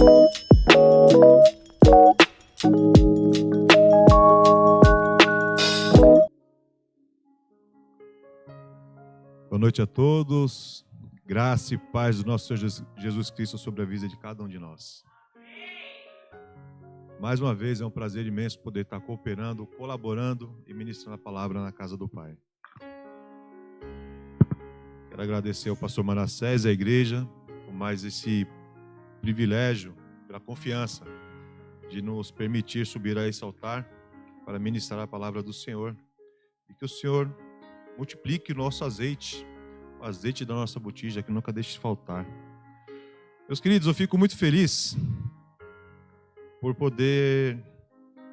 Boa noite a todos. Graça e paz do nosso Senhor Jesus Cristo sobre a vida de cada um de nós. Mais uma vez é um prazer imenso poder estar cooperando, colaborando e ministrando a palavra na casa do Pai. Quero agradecer ao pastor Manassés e à igreja por mais esse privilégio, pela confiança de nos permitir subir a esse altar para ministrar a palavra do Senhor. E que o Senhor multiplique o nosso azeite, o azeite da nossa botija, que nunca deixe de faltar. Meus queridos, eu fico muito feliz por poder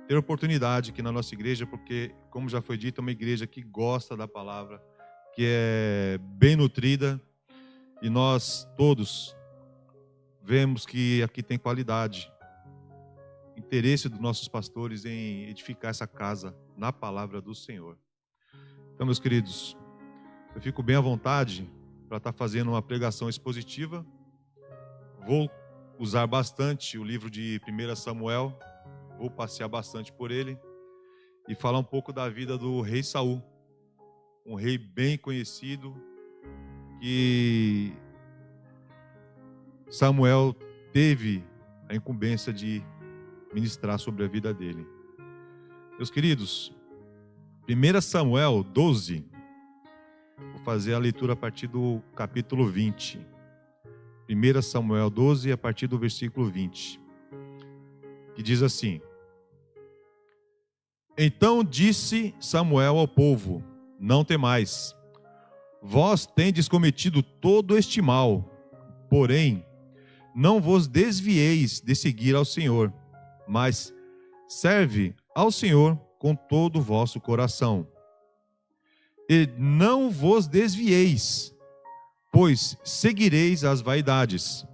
ter oportunidade aqui na nossa igreja, porque, como já foi dito, é uma igreja que gosta da palavra, que é bem nutrida, e nós todos vemos que aqui tem qualidade, interesse dos nossos pastores em edificar essa casa na palavra do Senhor. Então, meus queridos, eu fico bem à vontade para estar fazendo uma pregação expositiva. Vou usar bastante o livro de 1 Samuel, vou passear bastante por ele e falar um pouco da vida do rei Saul, um rei bem conhecido, que Samuel teve a incumbência de ministrar sobre a vida dele. Meus queridos, 1 Samuel 12, vou fazer a leitura a partir do capítulo 20. 1 Samuel 12, a partir do versículo 20, que diz assim: Então disse Samuel ao povo: Não temais, vós tendes cometido todo este mal, porém, não vos desvieis de seguir ao Senhor, mas serve ao Senhor com todo o vosso coração. E não vos desvieis, pois seguireis as vaidades,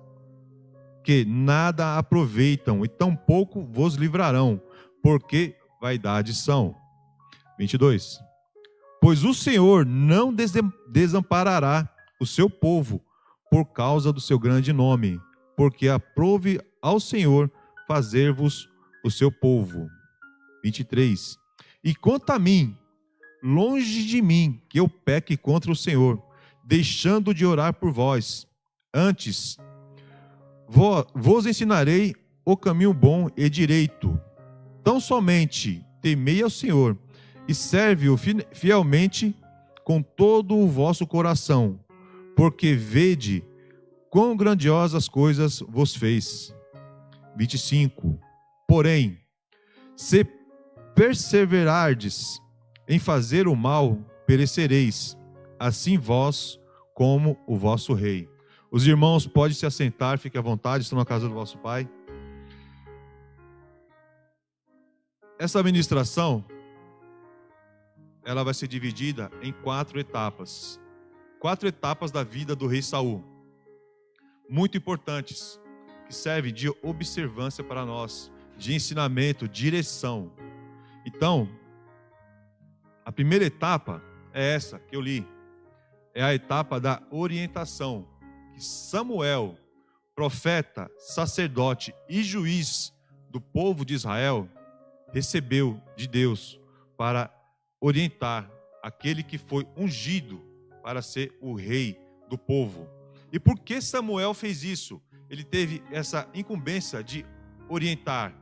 que nada aproveitam e tampouco vos livrarão, porque vaidades são. 22. Pois o Senhor não desamparará o seu povo por causa do seu grande nome, porque aprove ao Senhor fazer-vos o seu povo. 23. E quanto a mim, longe de mim que eu peque contra o Senhor, deixando de orar por vós. Antes, vos ensinarei o caminho bom e direito. Tão somente temei ao Senhor e serve-o fielmente com todo o vosso coração, porque vede quão grandiosas coisas vos fez. 25. Porém, se perseverardes em fazer o mal, perecereis, assim vós como o vosso rei. Os irmãos podem se assentar, fiquem à vontade, estão na casa do vosso Pai. Essa ministração, ela vai ser dividida em 4 etapas. 4 etapas da vida do rei Saul, muito importantes, que servem de observância para nós, de ensinamento, direção. Então, a primeira etapa é essa que eu li. É a etapa da orientação, que Samuel, profeta, sacerdote e juiz do povo de Israel, recebeu de Deus para orientar aquele que foi ungido para ser o rei do povo. E por que Samuel fez isso? Ele teve essa incumbência de orientar,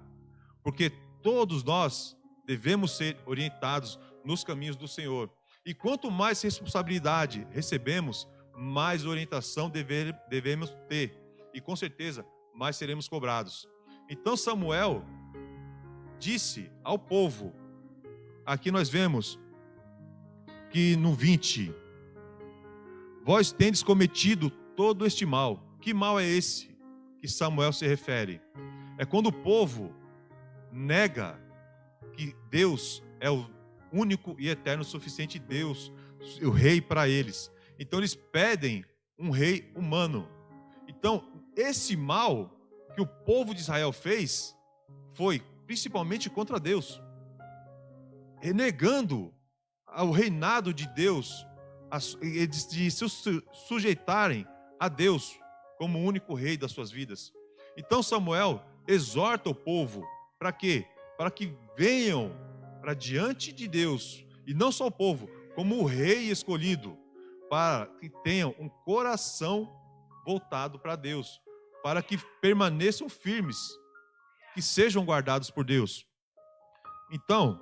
porque todos nós devemos ser orientados nos caminhos do Senhor. E quanto mais responsabilidade recebemos, mais orientação devemos ter. E com certeza, mais seremos cobrados. Então Samuel disse ao povo, aqui nós vemos que no 20, vós tendes cometido todo este mal. Que mal é esse que Samuel se refere? É quando o povo nega que Deus é o único e eterno suficiente Deus, o rei para eles. Então eles pedem um rei humano. Então esse mal que o povo de Israel fez foi principalmente contra Deus, renegando ao reinado de Deus, de se sujeitarem a Deus como o único rei das suas vidas. Então Samuel exorta o povo, para quê? Para que venham para diante de Deus, e não só o povo, como o rei escolhido, para que tenham um coração voltado para Deus, para que permaneçam firmes, que sejam guardados por Deus. Então,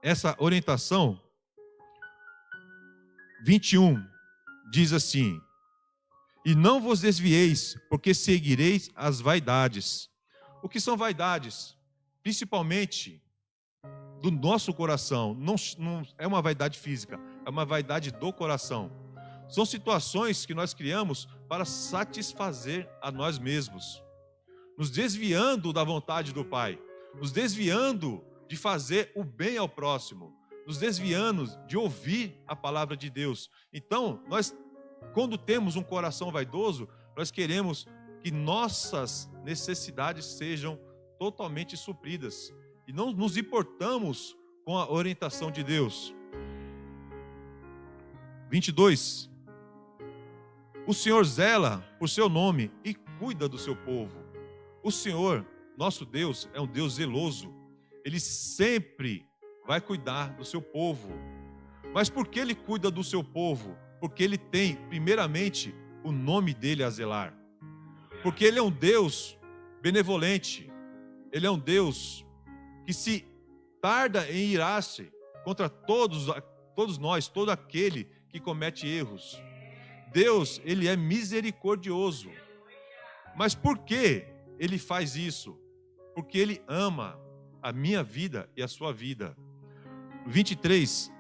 essa orientação 21 diz assim: e não vos desvieis, porque seguireis as vaidades. O que são vaidades? Principalmente do nosso coração. Não é uma vaidade física, é uma vaidade do coração. São situações que nós criamos para satisfazer a nós mesmos, nos desviando da vontade do Pai, nos desviando de fazer o bem ao próximo, nos desviando de ouvir a palavra de Deus. Então, quando temos um coração vaidoso, nós queremos que nossas necessidades sejam totalmente supridas e não nos importamos com a orientação de Deus. 22. O Senhor zela por seu nome e cuida do seu povo. O Senhor, nosso Deus, é um Deus zeloso. Ele sempre vai cuidar do seu povo. Mas por que Ele cuida do seu povo? Porque Ele tem, primeiramente, o nome dEle a zelar. Porque Ele é um Deus benevolente. Ele é um Deus que se tarda em irar-se contra todos nós, todo aquele que comete erros. Deus, Ele é misericordioso. Mas por que Ele faz isso? Porque Ele ama a minha vida e a sua vida. 23.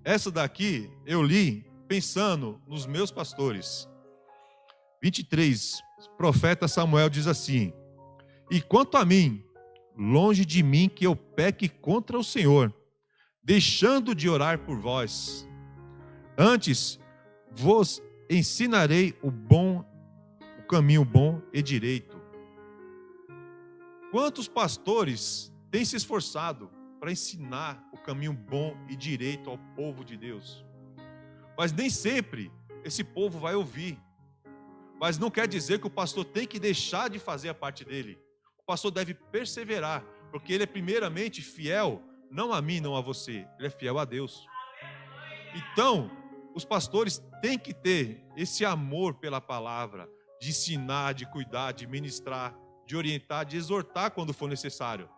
Essa daqui eu li pensando nos meus pastores. 23. O profeta Samuel diz assim: e quanto a mim, longe de mim que eu peque contra o Senhor, deixando de orar por vós. Antes vos ensinarei o caminho bom e direito. Quantos pastores têm se esforçado para ensinar o caminho bom e direito ao povo de Deus? Mas nem sempre esse povo vai ouvir. Mas não quer dizer que o pastor tem que deixar de fazer a parte dele. O pastor deve perseverar, porque ele é primeiramente fiel, não a mim, não a você, ele é fiel a Deus. Então, os pastores têm que ter esse amor pela palavra, de ensinar, de cuidar, de ministrar, de orientar, de exortar quando for necessário.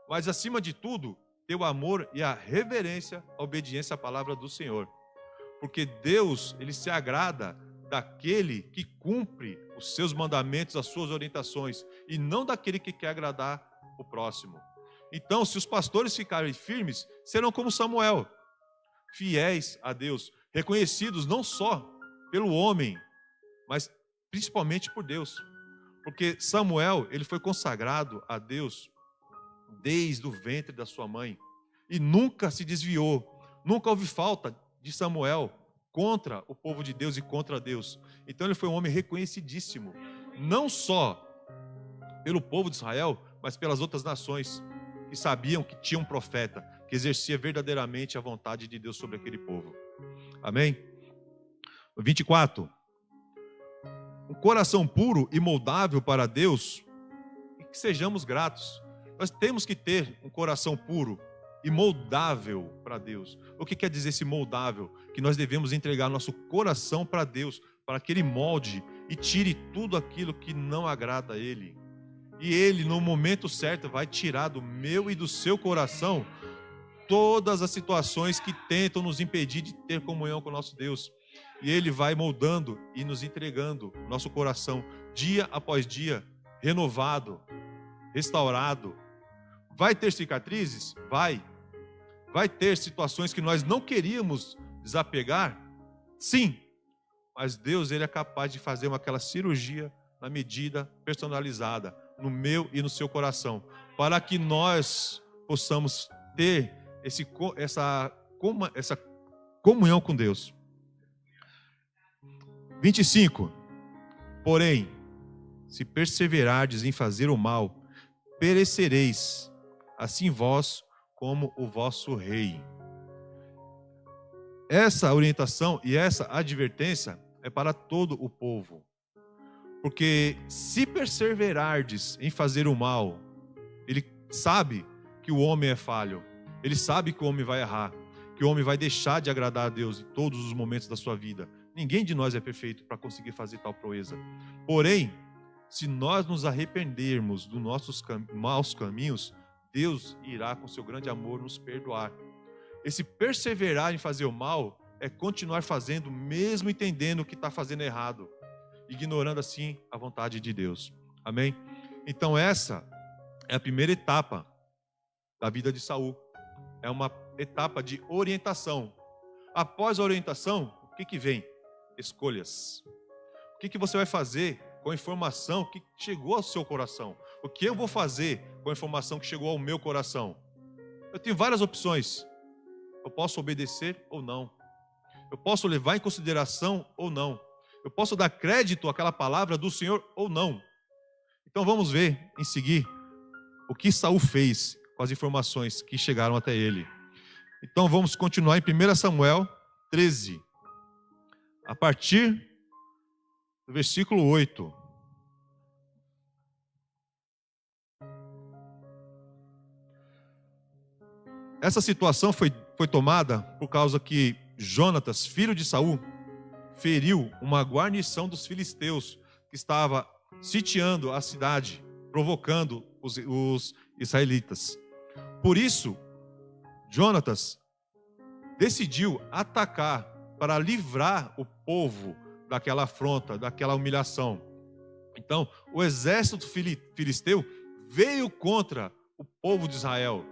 Mas, acima de tudo, ter o amor e a reverência, a obediência à palavra do Senhor. Porque Deus, Ele se agrada daquele que cumpre os seus mandamentos, as suas orientações, e não daquele que quer agradar o próximo. Então, se os pastores ficarem firmes, serão como Samuel, fiéis a Deus, reconhecidos não só pelo homem, mas principalmente por Deus. Porque Samuel, ele foi consagrado a Deus desde o ventre da sua mãe, e nunca se desviou, nunca houve falta de Samuel contra o povo de Deus e contra Deus. Então ele foi um homem reconhecidíssimo, não só pelo povo de Israel, mas pelas outras nações que sabiam que tinha um profeta que exercia verdadeiramente a vontade de Deus sobre aquele povo. Amém? 24. Um coração puro e moldável para Deus, e que sejamos gratos. Nós temos que ter um coração puro e moldável para Deus. O que quer dizer esse moldável? Que nós devemos entregar nosso coração para Deus, para que Ele molde e tire tudo aquilo que não agrada a Ele. E Ele, no momento certo, vai tirar do meu e do seu coração todas as situações que tentam nos impedir de ter comunhão com o nosso Deus. E Ele vai moldando e nos entregando nosso coração, dia após dia, renovado, restaurado. Vai ter cicatrizes? Vai. Vai ter situações que nós não queríamos desapegar? Sim. Mas Deus, Ele é capaz de fazer aquela cirurgia na medida personalizada, no meu e no seu coração, para que nós possamos ter essa comunhão com Deus. 25. Porém, se perseverardes em fazer o mal, perecereis, assim vós como o vosso rei. Essa orientação e essa advertência é para todo o povo. Porque se perseverardes em fazer o mal, ele sabe que o homem é falho, ele sabe que o homem vai errar, que o homem vai deixar de agradar a Deus em todos os momentos da sua vida. Ninguém de nós é perfeito para conseguir fazer tal proeza. Porém, se nós nos arrependermos dos nossos maus caminhos, Deus irá, com seu grande amor, nos perdoar. Esse perseverar em fazer o mal é continuar fazendo, mesmo entendendo que está fazendo errado, ignorando assim a vontade de Deus. Amém? Então essa é a primeira etapa da vida de Saul. É uma etapa de orientação. Após a orientação, o que vem? Escolhas. O que você vai fazer com a informação que chegou ao seu coração? O que eu vou fazer com a informação que chegou ao meu coração? Eu tenho várias opções. Eu posso obedecer ou não. Eu posso levar em consideração ou não. Eu posso dar crédito àquela palavra do Senhor ou não. Então vamos ver em seguir o que Saul fez com as informações que chegaram até ele. Então vamos continuar em 1 Samuel 13, a partir do versículo 8. Essa situação foi tomada por causa que Jonatas, filho de Saul, feriu uma guarnição dos filisteus que estava sitiando a cidade, provocando os israelitas. Por isso, Jonatas decidiu atacar para livrar o povo daquela afronta, daquela humilhação. Então, o exército filisteu veio contra o povo de Israel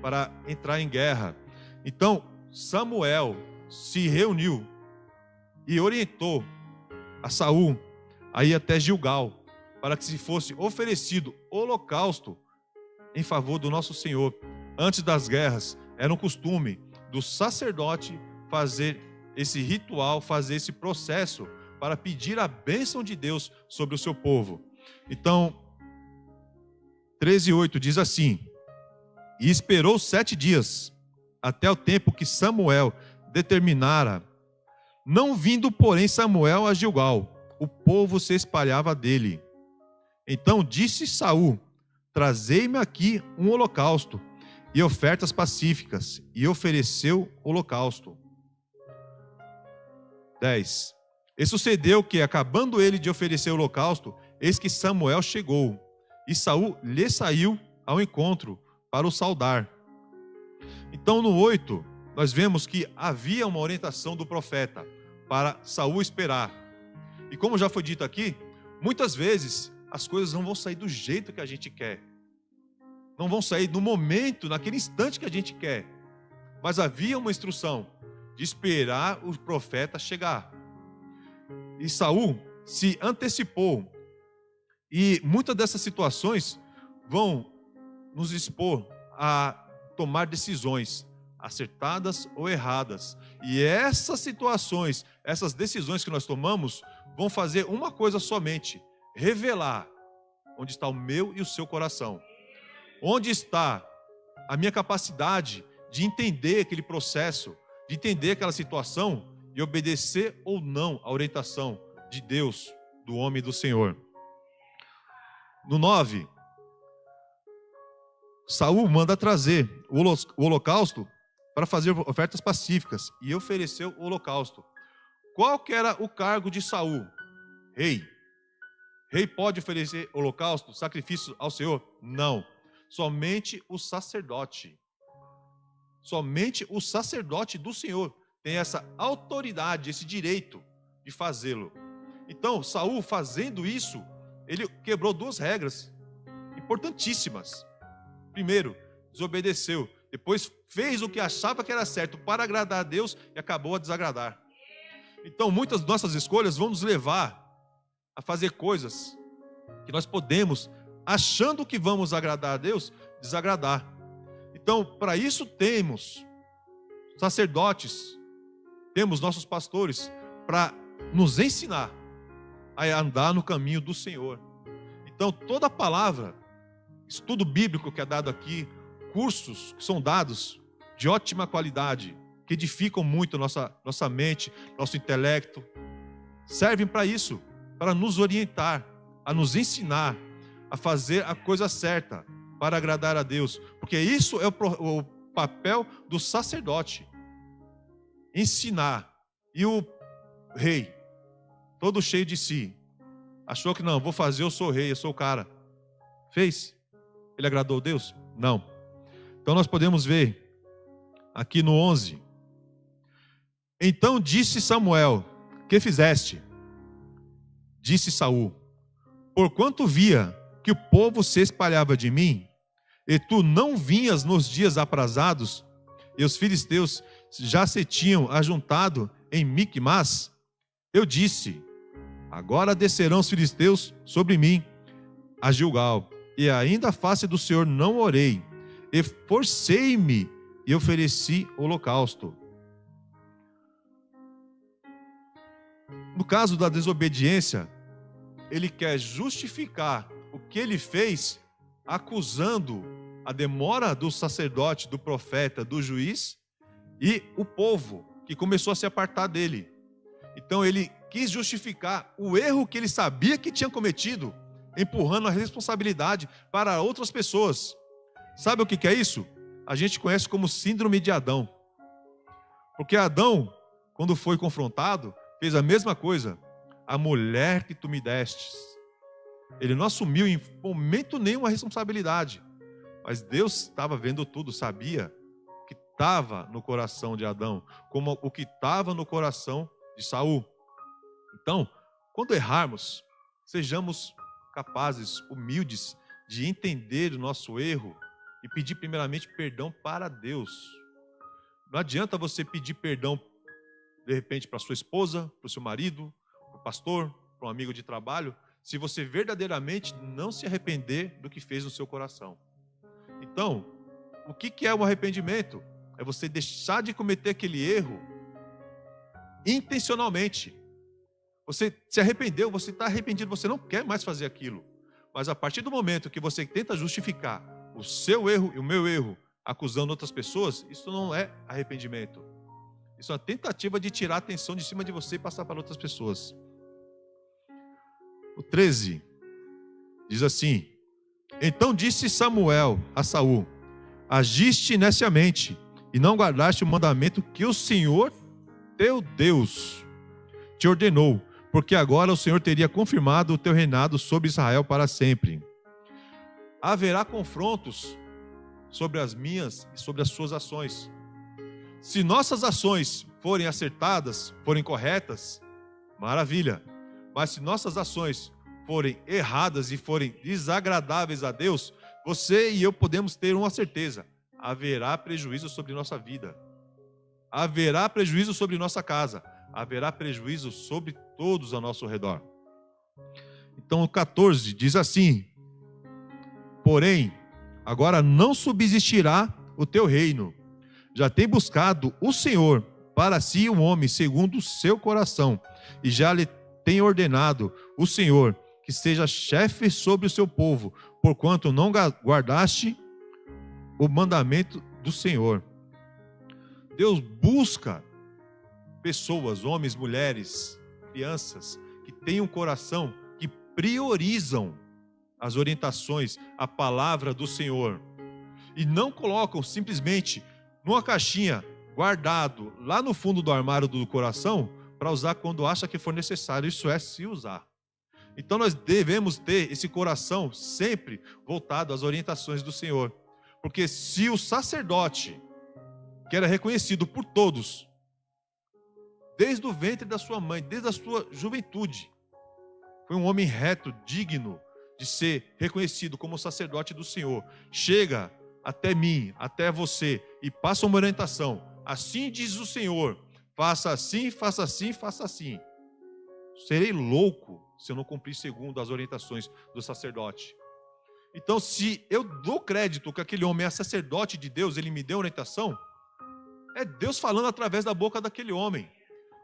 para entrar em guerra. Então, Samuel se reuniu e orientou a Saul a ir até Gilgal, para que se fosse oferecido holocausto em favor do nosso Senhor. Antes das guerras, era um costume do sacerdote fazer esse ritual, fazer esse processo para pedir a bênção de Deus sobre o seu povo. Então, 13:8 diz assim: e esperou 7 dias, até o tempo que Samuel determinara. Não vindo, porém, Samuel a Gilgal, o povo se espalhava dele. Então disse Saul: trazei-me aqui um holocausto e ofertas pacíficas. E ofereceu holocausto. 10. E sucedeu que, acabando ele de oferecer o holocausto, eis que Samuel chegou, e Saul lhe saiu ao encontro para o saudar. Então no 8, nós vemos que havia uma orientação do profeta para Saul esperar. E como já foi dito aqui, muitas vezes as coisas não vão sair do jeito que a gente quer. Não vão sair no momento, naquele instante que a gente quer. Mas havia uma instrução de esperar o profeta chegar. E Saul se antecipou. E muitas dessas situações vão nos expor a tomar decisões acertadas ou erradas. E essas situações, essas decisões que nós tomamos, vão fazer uma coisa somente: revelar onde está o meu e o seu coração. Onde está a minha capacidade de entender aquele processo, de entender aquela situação e obedecer ou não à orientação de Deus, do homem e do Senhor. No 9, Saul manda trazer o holocausto para fazer ofertas pacíficas e ofereceu o holocausto. Qual que era o cargo de Saul? Rei. Rei pode oferecer holocausto, sacrifício ao Senhor? Não. Somente o sacerdote. Somente o sacerdote do Senhor tem essa autoridade, esse direito de fazê-lo. Então, Saul, fazendo isso, ele quebrou 2 regras importantíssimas. Primeiro, desobedeceu. Depois, fez o que achava que era certo para agradar a Deus e acabou a desagradar. Então, muitas nossas escolhas vão nos levar a fazer coisas que nós podemos, achando que vamos agradar a Deus, desagradar. Então, para isso temos sacerdotes, temos nossos pastores, para nos ensinar a andar no caminho do Senhor. Então, toda a palavra, estudo bíblico que é dado aqui, cursos que são dados de ótima qualidade, que edificam muito nossa mente, nosso intelecto, servem para isso, para nos orientar, a nos ensinar a fazer a coisa certa para agradar a Deus, porque isso é o papel do sacerdote, ensinar. E o rei, todo cheio de si, achou que não, vou fazer, eu sou o rei, eu sou o cara. Fez? Ele agradou a Deus? Não. Então nós podemos ver aqui no 11. Então disse Samuel: que fizeste? Disse Saul: porquanto via que o povo se espalhava de mim, e tu não vinhas nos dias aprazados, e os filisteus já se tinham ajuntado em Micmas, eu disse: agora descerão os filisteus sobre mim a Gilgal, e ainda a face do Senhor não orei, e forcei-me e ofereci holocausto. No caso da desobediência, ele quer justificar o que ele fez, acusando a demora do sacerdote, do profeta, do juiz e o povo que começou a se apartar dele. Então ele quis justificar o erro que ele sabia que tinha cometido, empurrando a responsabilidade para outras pessoas. Sabe o que é isso? A gente conhece como síndrome de Adão. Porque Adão, quando foi confrontado, fez a mesma coisa. A mulher que tu me destes. Ele não assumiu em momento nenhum a responsabilidade. Mas Deus estava vendo tudo, sabia o que estava no coração de Adão, como o que estava no coração de Saul. Então, quando errarmos, sejamos capazes, humildes, de entender o nosso erro e pedir primeiramente perdão para Deus. Não adianta você pedir perdão, de repente, para sua esposa, para o seu marido, para o pastor, para um amigo de trabalho, se você verdadeiramente não se arrepender do que fez no seu coração. Então, o que é um arrependimento? É você deixar de cometer aquele erro intencionalmente. Você se arrependeu, você está arrependido, você não quer mais fazer aquilo. Mas a partir do momento que você tenta justificar o seu erro e o meu erro, acusando outras pessoas, isso não é arrependimento. Isso é uma tentativa de tirar a atenção de cima de você e passar para outras pessoas. O 13 diz assim: então disse Samuel a Saul: agiste neciamente e não guardaste o mandamento que o Senhor teu Deus te ordenou, porque agora o Senhor teria confirmado o teu reinado sobre Israel para sempre. Haverá confrontos sobre as minhas e sobre as suas ações. Se nossas ações forem acertadas, forem corretas, maravilha. Mas se nossas ações forem erradas e forem desagradáveis a Deus, você e eu podemos ter uma certeza: haverá prejuízo sobre nossa vida, haverá prejuízo sobre nossa casa, haverá prejuízo sobre todos ao nosso redor. Então o 14 diz assim: porém, agora não subsistirá o teu reino. Já tem buscado o Senhor para si um homem segundo o seu coração, e já lhe tem ordenado o Senhor que seja chefe sobre o seu povo, porquanto não guardaste o mandamento do Senhor. Deus busca pessoas, homens, mulheres, crianças, que têm um coração que priorizam as orientações, a palavra do Senhor, e não colocam simplesmente numa caixinha, guardado lá no fundo do armário do coração, para usar quando acha que for necessário. Isso é se usar. Então nós devemos ter esse coração sempre voltado às orientações do Senhor. Porque se o sacerdote, que era reconhecido por todos, desde o ventre da sua mãe, desde a sua juventude, foi um homem reto, digno de ser reconhecido como sacerdote do Senhor, chega até mim, até você, e passa uma orientação: assim diz o Senhor, faça assim, faça assim, faça assim. Serei louco se eu não cumprir segundo as orientações do sacerdote. Então, se eu dou crédito que aquele homem é sacerdote de Deus, ele me deu orientação, é Deus falando através da boca daquele homem.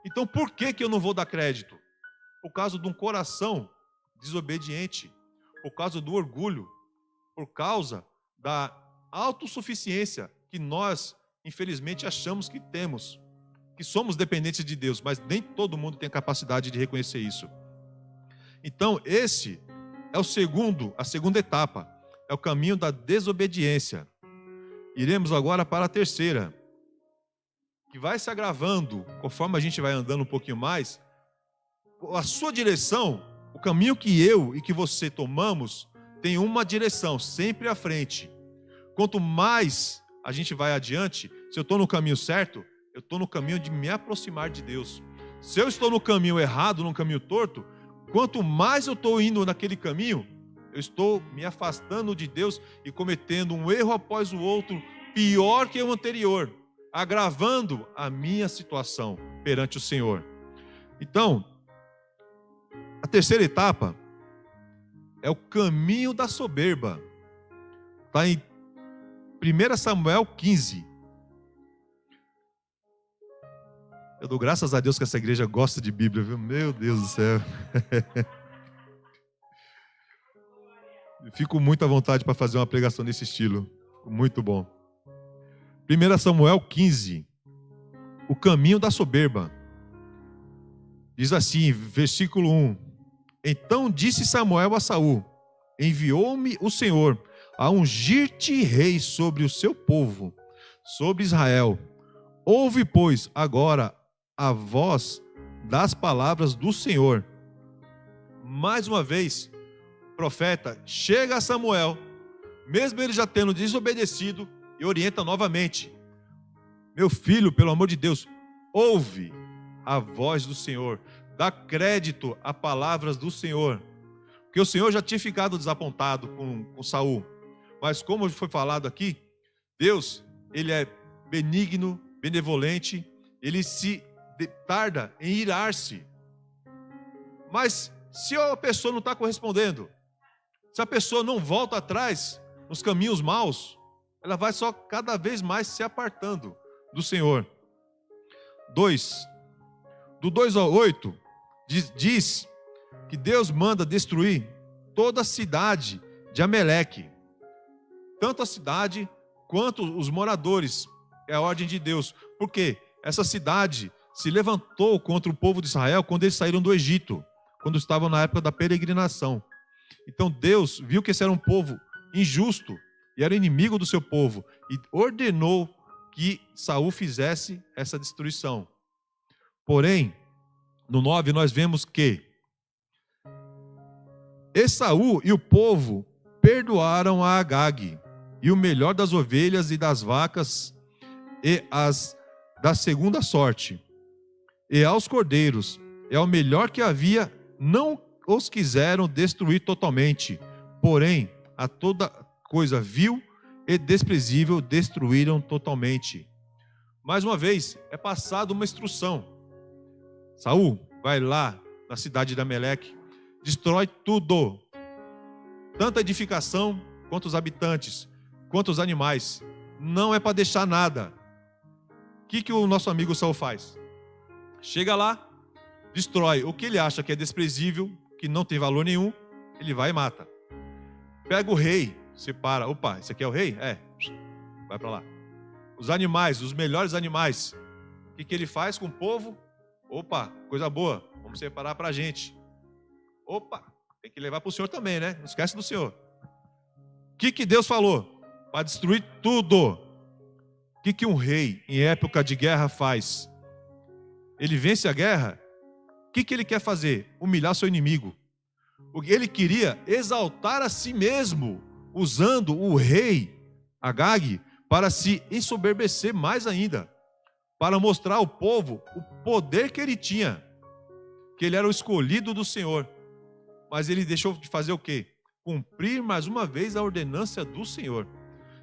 Então, por que eu não vou dar crédito? Por causa de um coração desobediente, por causa do orgulho, por causa da autossuficiência que nós, infelizmente, achamos que temos, que somos dependentes de Deus, mas nem todo mundo tem a capacidade de reconhecer isso. Então, esse é a segunda etapa, é o caminho da desobediência. Iremos agora para a terceira, que vai se agravando conforme a gente vai andando um pouquinho mais. A sua direção, o caminho que eu e que você tomamos, tem uma direção, sempre à frente. Quanto mais a gente vai adiante, se eu estou no caminho certo, eu estou no caminho de me aproximar de Deus. Se eu estou no caminho errado, no caminho torto, quanto mais eu estou indo naquele caminho, eu estou me afastando de Deus e cometendo um erro após o outro, pior que o anterior, agravando a minha situação perante o Senhor. Então, a terceira etapa é o caminho da soberba. Está em 1 Samuel 15. Eu dou graças a Deus que essa igreja gosta de Bíblia, viu? Meu Deus do céu. Eu fico muito à vontade para fazer uma pregação desse estilo. Muito bom. 1 Samuel 15. O caminho da soberba. Diz assim, versículo 1. Então disse Samuel a Saul: enviou-me o Senhor a ungir-te rei sobre o seu povo, sobre Israel. Ouve, pois, agora a voz das palavras do Senhor. Mais uma vez, o profeta chega a Samuel, mesmo ele já tendo desobedecido, e orienta novamente: meu filho, pelo amor de Deus, ouve a voz do Senhor, dá crédito a palavras do Senhor, porque o Senhor já tinha ficado desapontado com Saul, mas como foi falado aqui, Deus, ele é benigno, benevolente, ele se tarda em irar-se. Mas se a pessoa não está correspondendo, se a pessoa não volta atrás nos caminhos maus, ela vai só cada vez mais se apartando do Senhor. 2. Do 2 ao 8, diz que Deus manda destruir toda a cidade de Ameleque. Tanto a cidade quanto os moradores. É a ordem de Deus. Porque essa cidade se levantou contra o povo de Israel quando eles saíram do Egito, quando estavam na época da peregrinação. Então Deus viu que esse era um povo injusto e era inimigo do seu povo e ordenou que Saul fizesse essa destruição. Porém, no 9 nós vemos que Esaú e o povo perdoaram a Agag, e o melhor das ovelhas e das vacas e as da segunda sorte, e aos cordeiros, é o melhor que havia, não os quiseram destruir totalmente, porém, a toda coisa vil e desprezível destruíram totalmente. Mais uma vez, é passada uma instrução. Saul vai lá na cidade de Ameleque, destrói tudo, tanto a edificação, quanto os habitantes, quanto os animais. Não é para deixar nada. O que o nosso amigo Saul faz? Chega lá, destrói o que ele acha que é desprezível, que não tem valor nenhum, ele vai e mata. Pega o rei, separa. Opa, esse aqui é o rei? É. Vai para lá. Os animais, os melhores animais. O que ele faz com o povo? Opa, coisa boa, vamos separar para a gente. Opa, tem que levar para o Senhor também, né? Não esquece do Senhor. O que Deus falou? Para destruir tudo. O que um rei, em época de guerra, faz? Ele vence a guerra. O que ele quer fazer? Humilhar seu inimigo. Ele queria exaltar a si mesmo, usando o rei Agag para se ensoberbecer mais ainda, para mostrar ao povo o poder que ele tinha, que ele era o escolhido do Senhor. Mas ele deixou de fazer o quê? Cumprir mais uma vez a ordenança do Senhor.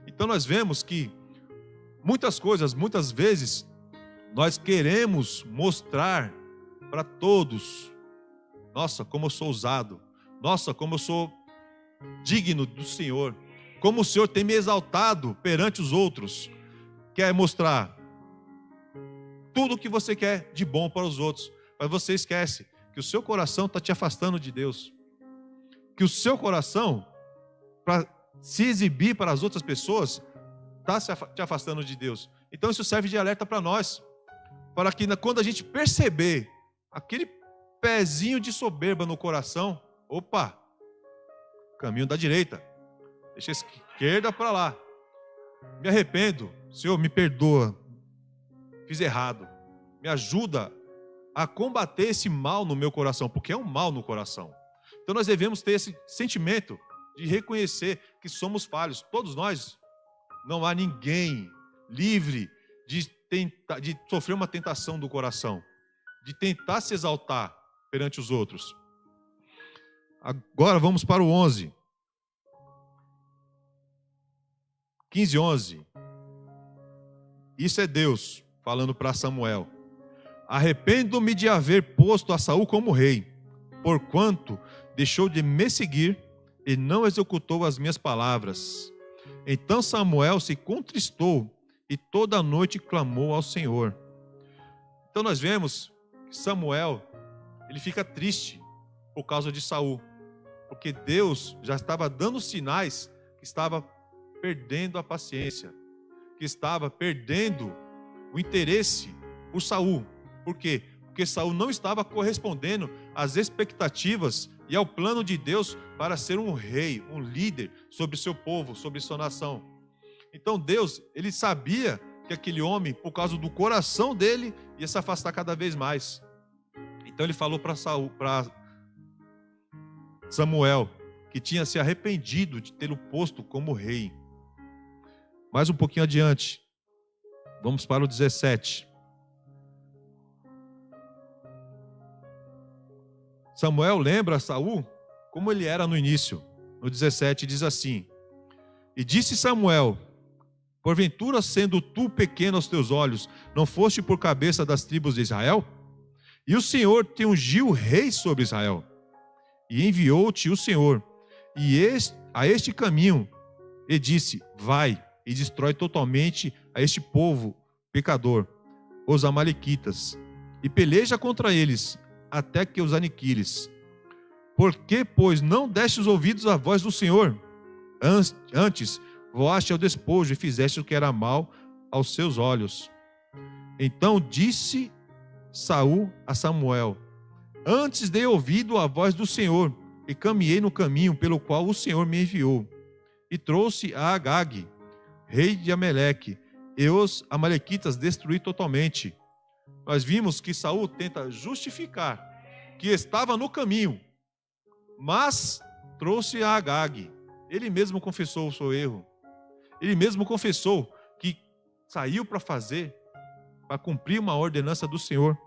Então nós vemos que muitas coisas, muitas vezes, nós queremos mostrar para todos: nossa, como eu sou ousado, nossa, como eu sou digno do Senhor, como o Senhor tem me exaltado perante os outros. Quer mostrar tudo o que você quer de bom para os outros, mas você esquece que o seu coração está te afastando de Deus, que o seu coração, para se exibir para as outras pessoas, está te afastando de Deus. Então isso serve de alerta para nós, para que quando a gente perceber aquele pezinho de soberba no coração, Opa, caminho da direita. Deixa a esquerda para lá. Me arrependo. Senhor, me perdoa. Fiz errado. Me ajuda a combater esse mal no meu coração, porque é um mal no coração. Então nós devemos ter esse sentimento de reconhecer que somos falhos. Todos nós. Não há ninguém livre de sofrer uma tentação do coração, de tentar se exaltar perante os outros. Agora vamos para o 11. 15:11. Isso é Deus falando para Samuel. Arrependo-me de haver posto a Saul como rei, porquanto deixou de me seguir e não executou as minhas palavras. Então Samuel se contristou e toda a noite clamou ao Senhor. Então nós vemos que Samuel, ele fica triste por causa de Saul, porque Deus já estava dando sinais que estava perdendo a paciência, que estava perdendo o interesse por Saul. Por quê? Porque Saul não estava correspondendo às expectativas e ao plano de Deus para ser um rei, um líder sobre o seu povo, sobre sua nação. Então Deus, ele sabia que aquele homem, por causa do coração dele, ia se afastar cada vez mais. Então ele falou para Samuel que tinha se arrependido de tê-lo posto como rei. Mais um pouquinho adiante, vamos para o 17. Samuel lembra a Saul como ele era no início. No 17 diz assim: E disse Samuel: Porventura, sendo tu pequeno aos teus olhos, não foste por cabeça das tribos de Israel? E o Senhor te ungiu rei sobre Israel. E enviou-te o Senhor a este caminho, e disse: Vai e destrói totalmente a este povo pecador, os amalequitas, e peleja contra eles, até que os aniquiles. Por que, pois, não deste os ouvidos à voz do Senhor? Antes, voaste ao despojo e fizeste o que era mal aos seus olhos. Então disse Saul a Samuel: Antes dei ouvido à voz do Senhor, e caminhei no caminho pelo qual o Senhor me enviou, e trouxe a Agag, rei de Amaleque, e os amalequitas destruí totalmente. Nós vimos que Saul tenta justificar que estava no caminho, mas trouxe a Agag. Ele mesmo confessou o seu erro. Ele mesmo confessou que saiu para cumprir uma ordenança do Senhor,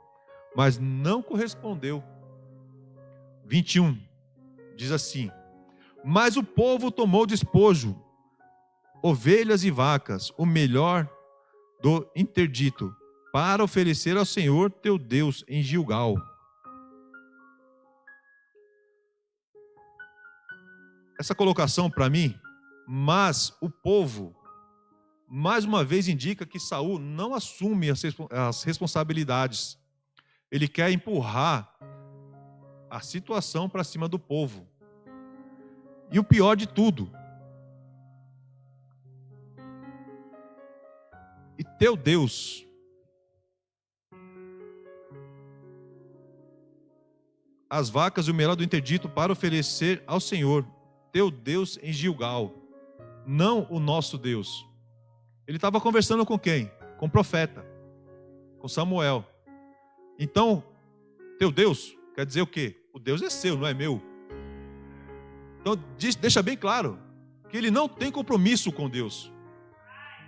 mas não correspondeu. 21 diz assim: Mas o povo tomou despojo, ovelhas e vacas, o melhor do interdito, para oferecer ao Senhor teu Deus em Gilgal. Essa colocação para mim, mas o povo, mais uma vez indica que Saul não assume as responsabilidades. Ele quer empurrar a situação para cima do povo. E o pior de tudo, e teu Deus, as vacas e o melhor do interdito para oferecer ao Senhor, teu Deus em Gilgal, não o nosso Deus. Ele estava conversando com quem? Com o profeta, com Samuel. Então, teu Deus quer dizer o quê? O Deus é seu, não é meu. Então, deixa bem claro que ele não tem compromisso com Deus.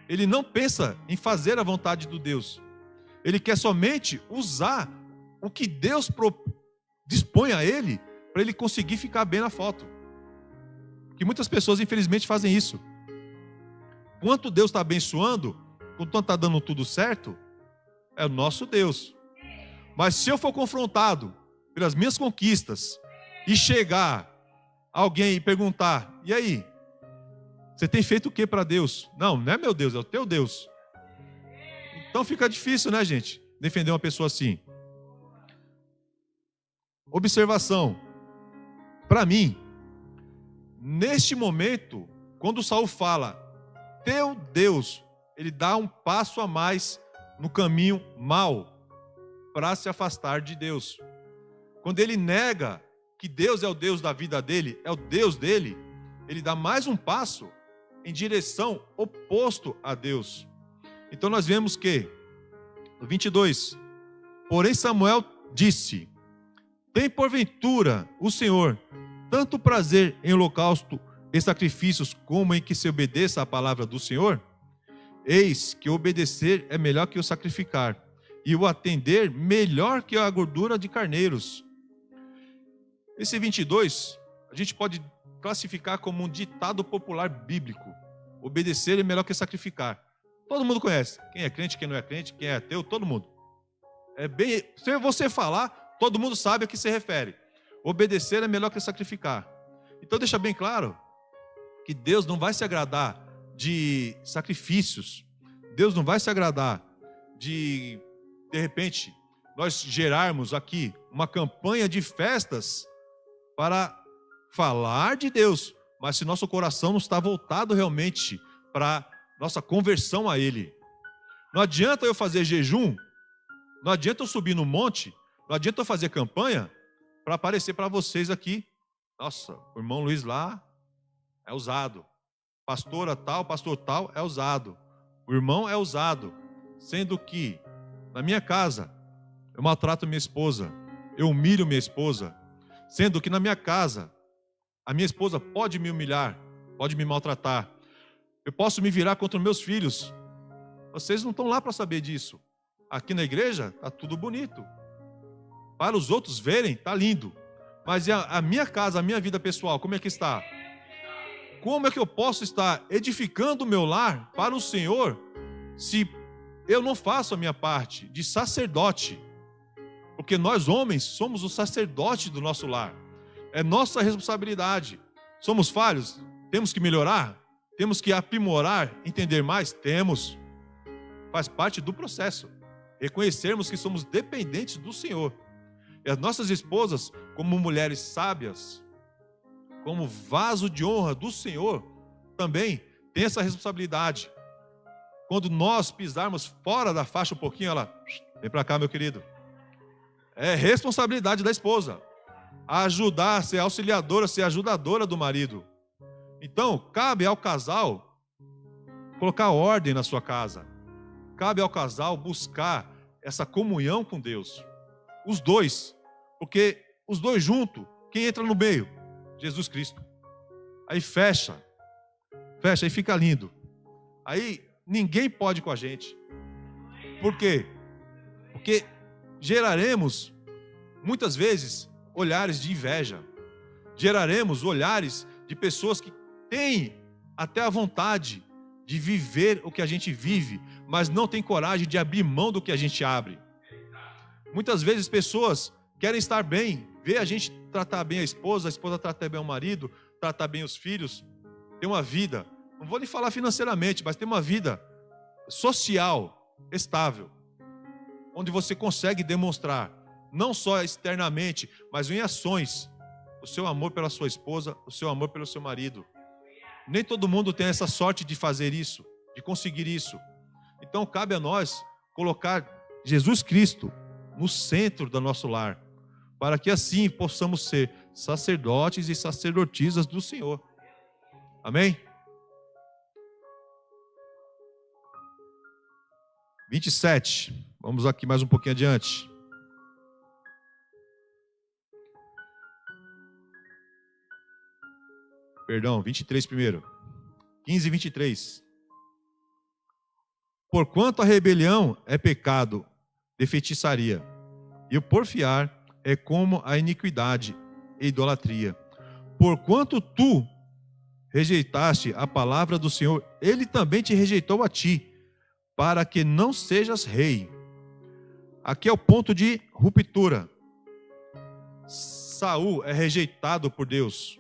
Ele não pensa em fazer a vontade do Deus. Ele quer somente usar o que Deus dispõe a ele para ele conseguir ficar bem na foto. Que muitas pessoas, infelizmente, fazem isso. Enquanto Deus está abençoando, enquanto está dando tudo certo, é o nosso Deus. Mas se eu for confrontado pelas minhas conquistas e chegar alguém e perguntar: e aí, você tem feito o que para Deus? Não, não é meu Deus, é o teu Deus. Então fica difícil, né, gente, defender uma pessoa assim. Observação. Para mim, neste momento, quando Saul fala teu Deus, ele dá um passo a mais no caminho mau para se afastar de Deus. Quando ele nega que Deus é o Deus da vida dele, é o Deus dele, ele dá mais um passo em direção oposto a Deus. Então nós vemos que, no 22, porém Samuel disse: tem porventura o Senhor tanto prazer em holocausto e sacrifícios como em que se obedeça à palavra do Senhor? Eis que obedecer é melhor que o sacrificar, e o atender melhor que a gordura de carneiros. Esse 22, a gente pode classificar como um ditado popular bíblico. Obedecer é melhor que sacrificar. Todo mundo conhece. Quem é crente, quem não é crente, quem é ateu, todo mundo. É bem, se você falar, todo mundo sabe a que se refere. Obedecer é melhor que sacrificar. Então deixa bem claro que Deus não vai se agradar de sacrifícios. Deus não vai se agradar de repente, nós gerarmos aqui uma campanha de festas para falar de Deus, mas se nosso coração não está voltado realmente para nossa conversão a Ele. Não adianta eu fazer jejum, não adianta eu subir no monte, não adianta eu fazer campanha para aparecer para vocês aqui. Nossa, o irmão Luiz lá é usado. Pastora tal, pastor tal é usado. O irmão é usado. Sendo que na minha casa eu maltrato minha esposa, eu humilho minha esposa. Sendo que na minha casa a minha esposa pode me humilhar, pode me maltratar. Eu posso me virar contra meus filhos. Vocês não estão lá para saber disso. Aqui na igreja está tudo bonito. Para os outros verem, está lindo. Mas a minha casa, a minha vida pessoal, como é que está? Como é que eu posso estar edificando o meu lar para o Senhor se eu não faço a minha parte de sacerdote? Porque nós homens somos o sacerdote do nosso lar. É nossa responsabilidade. Somos falhos? Temos que melhorar? Temos que aprimorar, entender mais? Temos. Faz parte do processo. Reconhecermos que somos dependentes do Senhor. E as nossas esposas, como mulheres sábias, como vaso de honra do Senhor, também tem essa responsabilidade. Quando nós pisarmos fora da faixa um pouquinho, ela, vem para cá, meu querido. É responsabilidade da esposa ajudar, ser auxiliadora, ser ajudadora do marido. Então, cabe ao casal colocar ordem na sua casa. Cabe ao casal buscar essa comunhão com Deus. Os dois, porque os dois juntos, quem entra no meio? Jesus Cristo. Aí fecha, aí fica lindo. Aí ninguém pode com a gente. Por quê? Porque geraremos, muitas vezes, olhares de inveja. Geraremos olhares de pessoas que têm até a vontade de viver o que a gente vive, mas não tem coragem de abrir mão do que a gente abre. Muitas vezes pessoas querem estar bem, ver a gente tratar bem a esposa tratar bem o marido, tratar bem os filhos, ter uma vida, não vou lhe falar financeiramente, mas ter uma vida social, estável, onde você consegue demonstrar, não só externamente, mas em ações, o seu amor pela sua esposa, o seu amor pelo seu marido. Nem todo mundo tem essa sorte de fazer isso, de conseguir isso. Então cabe a nós colocar Jesus Cristo no centro do nosso lar, para que assim possamos ser sacerdotes e sacerdotisas do Senhor. Amém? 27. Vamos aqui mais um pouquinho adiante. Perdão, 23 primeiro. 15 e 23. Porquanto a rebelião é pecado de feitiçaria, e o porfiar é como a iniquidade e idolatria. Porquanto tu rejeitaste a palavra do Senhor, ele também te rejeitou a ti, para que não sejas rei. Aqui é o ponto de ruptura. Saul é rejeitado por Deus.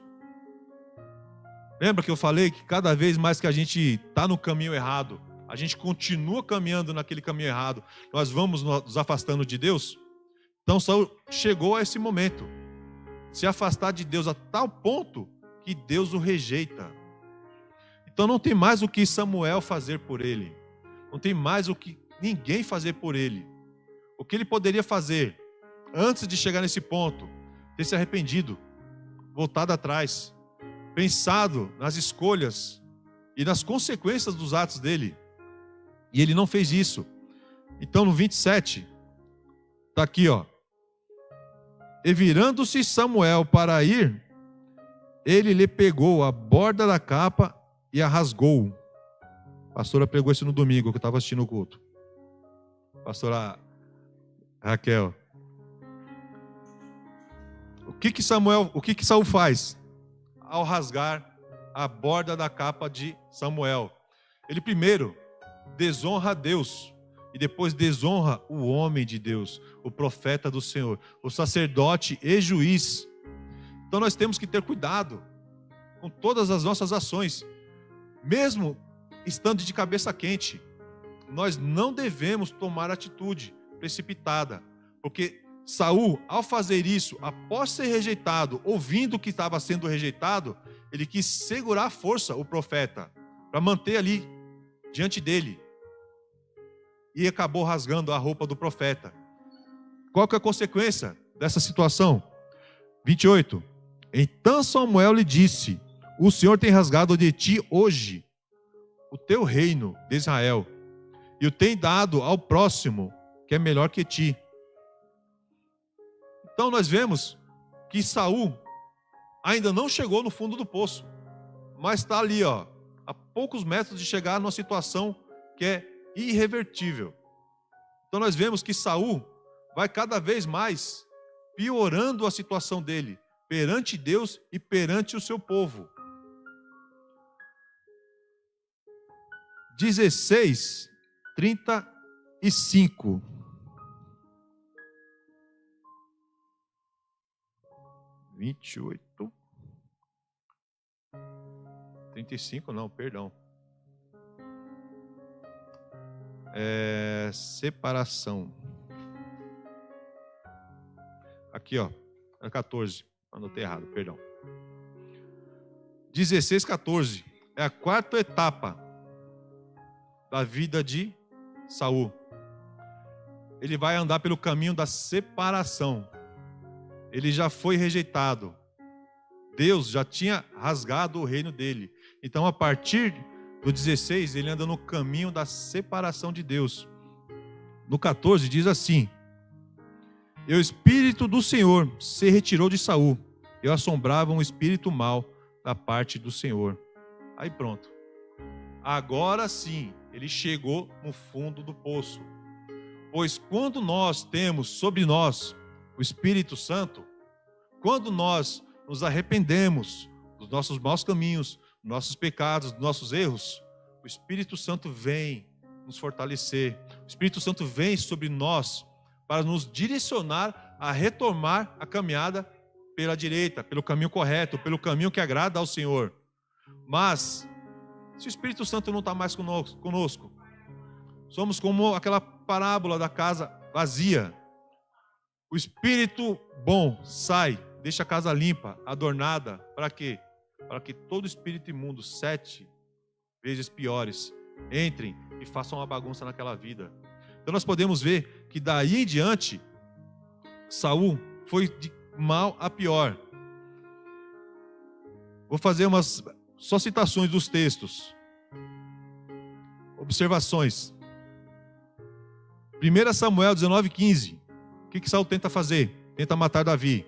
Lembra que eu falei que cada vez mais que a gente está no caminho errado, a gente continua caminhando naquele caminho errado, nós vamos nos afastando de Deus? Então Saul chegou a esse momento, se afastar de Deus a tal ponto que Deus o rejeita. Então não tem mais o que Samuel fazer por ele, não tem mais o que ninguém fazer por ele. O que ele poderia fazer antes de chegar nesse ponto? Ter se arrependido, voltado atrás, pensado nas escolhas e nas consequências dos atos dele. E ele não fez isso. Então no 27, está aqui, ó. E virando-se Samuel para ir, ele lhe pegou a borda da capa e a rasgou. A pastora pregou isso no domingo, que eu estava assistindo o culto. Pastora Raquel. O que Saul faz ao rasgar a borda da capa de Samuel? Ele primeiro desonra a Deus e depois desonra o homem de Deus, o profeta do Senhor, o sacerdote e juiz. Então nós temos que ter cuidado com todas as nossas ações, mesmo estando de cabeça quente. Nós não devemos tomar atitude precipitada, porque Saul, ao fazer isso, após ser rejeitado, ouvindo que estava sendo rejeitado, ele quis segurar à força o profeta, para manter ali diante dele, e acabou rasgando a roupa do profeta. Qual que é a consequência dessa situação? 28. Então Samuel lhe disse: o Senhor tem rasgado de ti hoje o teu reino de Israel, e o tem dado ao próximo, que é melhor que ti. Então nós vemos que Saul ainda não chegou no fundo do poço, mas está ali, ó, a poucos metros de chegar numa situação que é irrevertível. Então nós vemos que Saul vai cada vez mais piorando a situação dele perante Deus e perante o seu povo. 16:35. 28. 35 não, perdão. Separação. Aqui, ó. 14. Anotei errado, perdão. 16:14. É a quarta etapa da vida de Saul. Ele vai andar pelo caminho da separação. Ele já foi rejeitado. Deus já tinha rasgado o reino dele. Então, a partir do 16, ele anda no caminho da separação de Deus. No 14 diz assim: e o Espírito do Senhor se retirou de Saul, e o assombrava um espírito mau da parte do Senhor. Aí pronto. Agora sim, ele chegou no fundo do poço. Pois quando nós temos sobre nós o Espírito Santo, quando nós nos arrependemos dos nossos maus caminhos, dos nossos pecados, dos nossos erros, o Espírito Santo vem nos fortalecer. O Espírito Santo vem sobre nós para nos direcionar a retomar a caminhada pela direita, pelo caminho correto, pelo caminho que agrada ao Senhor. Mas, se o Espírito Santo não está mais conosco, somos como aquela parábola da casa vazia. O espírito bom sai, deixa a casa limpa, adornada. Para quê? Para que todo espírito imundo, 7 vezes piores, entrem e façam uma bagunça naquela vida. Então nós podemos ver que daí em diante, Saul foi de mal a pior. Vou fazer umas só citações dos textos. Observações. 1 Samuel 19:15. O que Saul tenta fazer? Tenta matar Davi.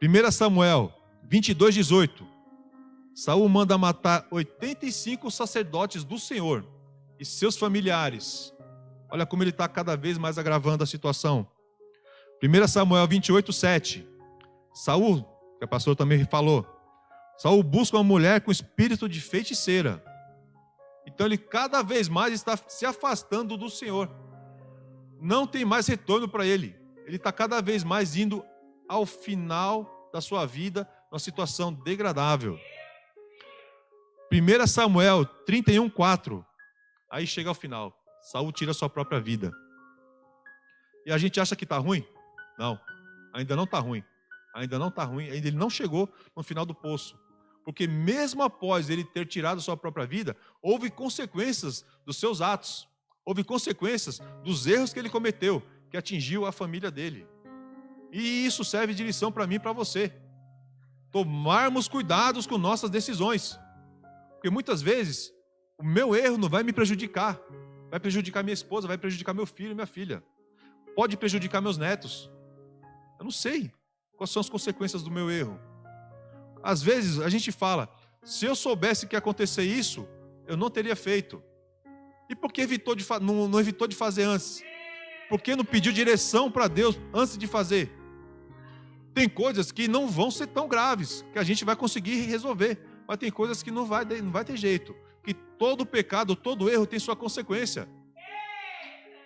1 Samuel 22:18. Saul manda matar 85 sacerdotes do Senhor e seus familiares. Olha como ele está cada vez mais agravando a situação. 1 Samuel 28:7. Saul, que a pastora também falou, Saul busca uma mulher com espírito de feiticeira. Então ele cada vez mais está se afastando do Senhor. Não tem mais retorno para ele. Ele está cada vez mais indo ao final da sua vida, numa situação degradável. 1 Samuel 31:4. Aí chega ao final. Saul tira a sua própria vida. E a gente acha que está ruim? Não, ainda não está ruim. Ainda não está ruim, ainda ele não chegou no final do poço. Porque mesmo após ele ter tirado a sua própria vida, houve consequências dos seus atos. Houve consequências dos erros que ele cometeu, que atingiu a família dele. E isso serve de lição para mim e para você. tomarmos cuidados com nossas decisões. Porque muitas vezes o meu erro não vai me prejudicar. Vai prejudicar minha esposa, vai prejudicar meu filho e minha filha. Pode prejudicar meus netos. Eu não sei quais são as consequências do meu erro. Às vezes a gente fala, se eu soubesse que ia acontecer isso, eu não teria feito. E por que não evitou de fazer antes? Por que não pediu direção para Deus antes de fazer? Tem coisas que não vão ser tão graves, que a gente vai conseguir resolver. Mas tem coisas que não vai ter jeito. Que todo pecado, todo erro tem sua consequência.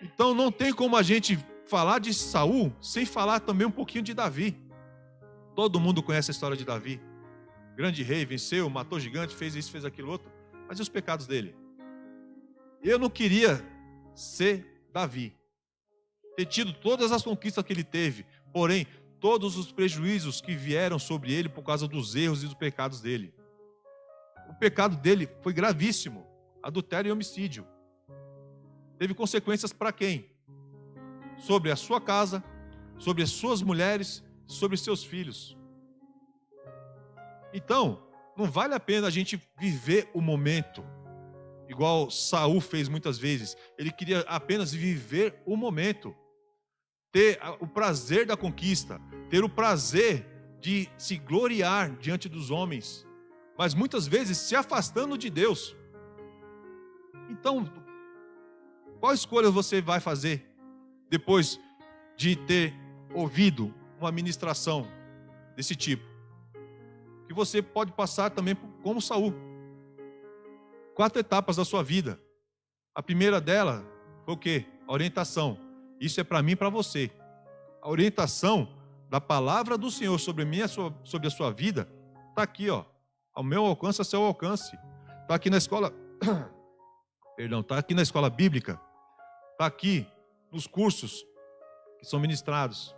Então não tem como a gente falar de Saul sem falar também um pouquinho de Davi. Todo mundo conhece a história de Davi. Grande rei, venceu, matou gigante, fez isso, fez aquilo outro. Mas e os pecados dele? Eu não queria ser Davi. Ter tido todas as conquistas que ele teve, porém, todos os prejuízos que vieram sobre ele por causa dos erros e dos pecados dele. O pecado dele foi gravíssimo. Adultério e homicídio. Teve consequências para quem? Sobre a sua casa, sobre as suas mulheres, sobre seus filhos. Então, não vale a pena a gente viver o momento, igual Saul fez muitas vezes. Ele queria apenas viver o momento, ter o prazer da conquista, ter o prazer de se gloriar diante dos homens, mas muitas vezes se afastando de Deus. Então, qual escolha você vai fazer depois de ter ouvido uma ministração desse tipo? Que você pode passar também como Saul. 4 etapas da sua vida. A primeira dela foi o quê? A orientação. Isso é para mim e para você. A orientação da palavra do Senhor sobre a sua vida está aqui, ó, ao meu alcance, ao seu alcance. Está aqui na escola, está aqui na escola bíblica, está aqui nos cursos que são ministrados.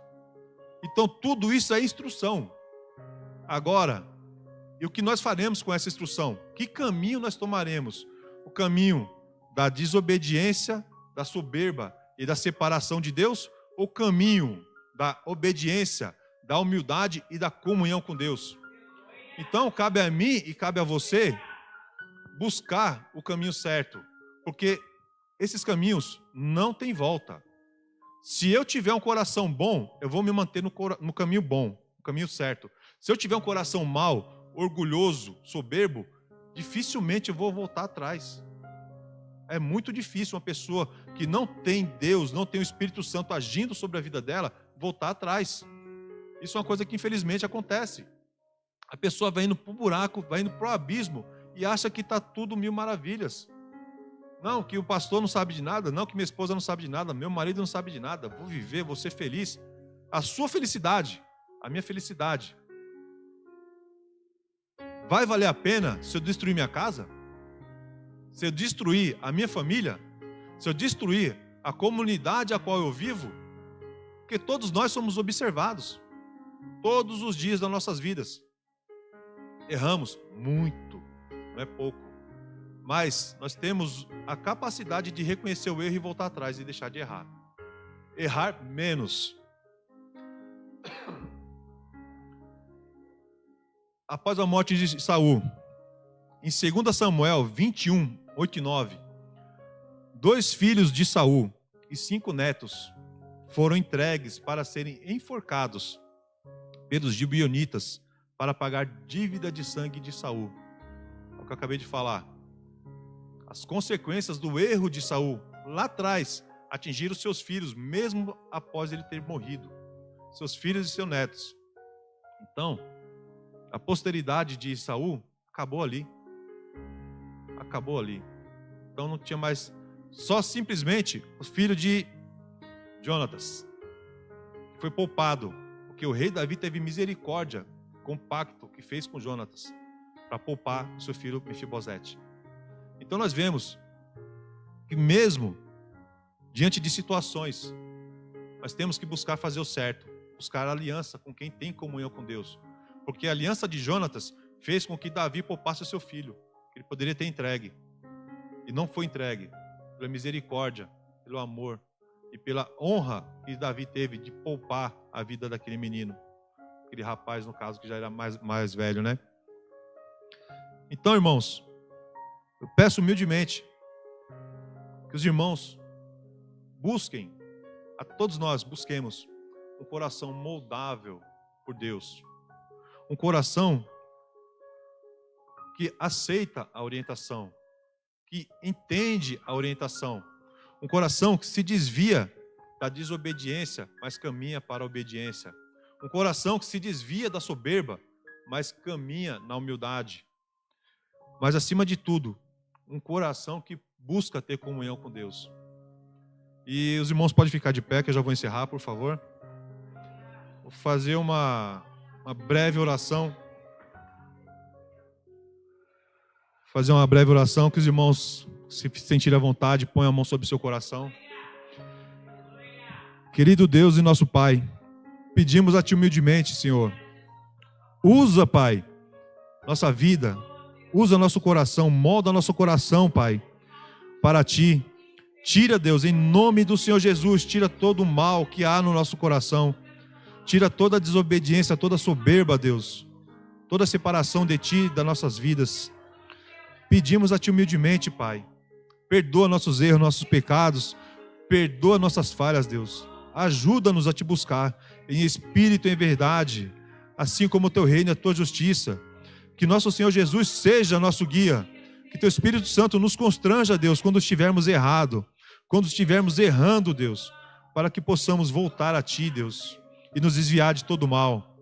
Então tudo isso é instrução. Agora, e o que nós faremos com essa instrução? Que caminho nós tomaremos? O caminho da desobediência, da soberba e da separação de Deus? Ou o caminho da obediência, da humildade e da comunhão com Deus? Então, cabe a mim e cabe a você buscar o caminho certo, porque esses caminhos não têm volta. Se eu tiver um coração bom, eu vou me manter no caminho bom, no caminho certo. Se eu tiver um coração mau, orgulhoso, soberbo, dificilmente eu vou voltar atrás. É muito difícil uma pessoa que não tem Deus, não tem o Espírito Santo agindo sobre a vida dela, voltar atrás. Isso é uma coisa que infelizmente acontece. A pessoa vai indo para o buraco, vai indo para o abismo e acha que está tudo mil maravilhas. Não, que o pastor não sabe de nada, não, que minha esposa não sabe de nada, meu marido não sabe de nada, vou viver, vou ser feliz. A sua felicidade, a minha felicidade, vai valer a pena se eu destruir minha casa? Se eu destruir a minha família? Se eu destruir a comunidade a qual eu vivo? Porque todos nós somos observados. Todos os dias das nossas vidas. Erramos muito, não é pouco. Mas nós temos a capacidade de reconhecer o erro e voltar atrás e deixar de errar. Errar menos. Após a morte de Saul, em 2 Samuel 21, 8 e 9, 2 filhos de Saul e 5 netos foram entregues para serem enforcados pelos gibeonitas para pagar dívida de sangue de Saul. É o que eu acabei de falar. As consequências do erro de Saul lá atrás atingiram seus filhos, mesmo após ele ter morrido. Seus filhos e seus netos. Então, a posteridade de Saul acabou ali. Acabou ali. Então não tinha mais, só simplesmente o filho de Jonatas, que foi poupado, porque o rei Davi teve misericórdia com o pacto que fez com Jonatas, para poupar o seu filho Mefibosete. Então nós vemos que mesmo diante de situações, nós temos que buscar fazer o certo, buscar aliança com quem tem comunhão com Deus. Porque a aliança de Jonatas fez com que Davi poupasse o seu filho, que ele poderia ter entregue. E não foi entregue, pela misericórdia, pelo amor e pela honra que Davi teve de poupar a vida daquele menino. aquele rapaz, no caso, que já era mais velho, né? Então, irmãos, eu peço humildemente que os irmãos busquem, a todos nós busquemos um coração moldável por Deus. Um coração que aceita a orientação, que entende a orientação. Um coração que se desvia da desobediência, mas caminha para a obediência. Um coração que se desvia da soberba, mas caminha na humildade. Mas, acima de tudo, um coração que busca ter comunhão com Deus. E os irmãos podem ficar de pé, que eu já vou encerrar, por favor. Vou fazer uma breve oração. Fazer uma breve oração, que os irmãos, se sentirem à vontade, ponham a mão sobre o seu coração. Querido Deus e nosso Pai, pedimos a Ti humildemente, Senhor. Usa, Pai, nossa vida, usa nosso coração, molda nosso coração, Pai, para Ti. Tira, Deus, em nome do Senhor Jesus, tira todo o mal que há no nosso coração. Tira toda a desobediência, toda a soberba, Deus. Toda a separação de Ti, das nossas vidas. Pedimos a Ti humildemente, Pai. Perdoa nossos erros, nossos pecados. Perdoa nossas falhas, Deus. Ajuda-nos a Te buscar em espírito e em verdade, assim como o Teu reino e a Tua justiça. Que nosso Senhor Jesus seja nosso guia. Que Teu Espírito Santo nos constranja, Deus, quando estivermos errados, quando estivermos errando, Deus, para que possamos voltar a Ti, Deus, e nos desviar de todo mal.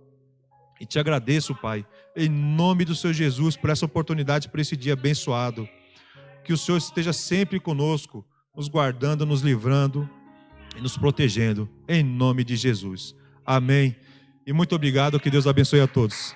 E Te agradeço, Pai, em nome do Senhor Jesus, por essa oportunidade, por esse dia abençoado. Que o Senhor esteja sempre conosco, nos guardando, nos livrando e nos protegendo, em nome de Jesus. Amém. E muito obrigado, que Deus abençoe a todos.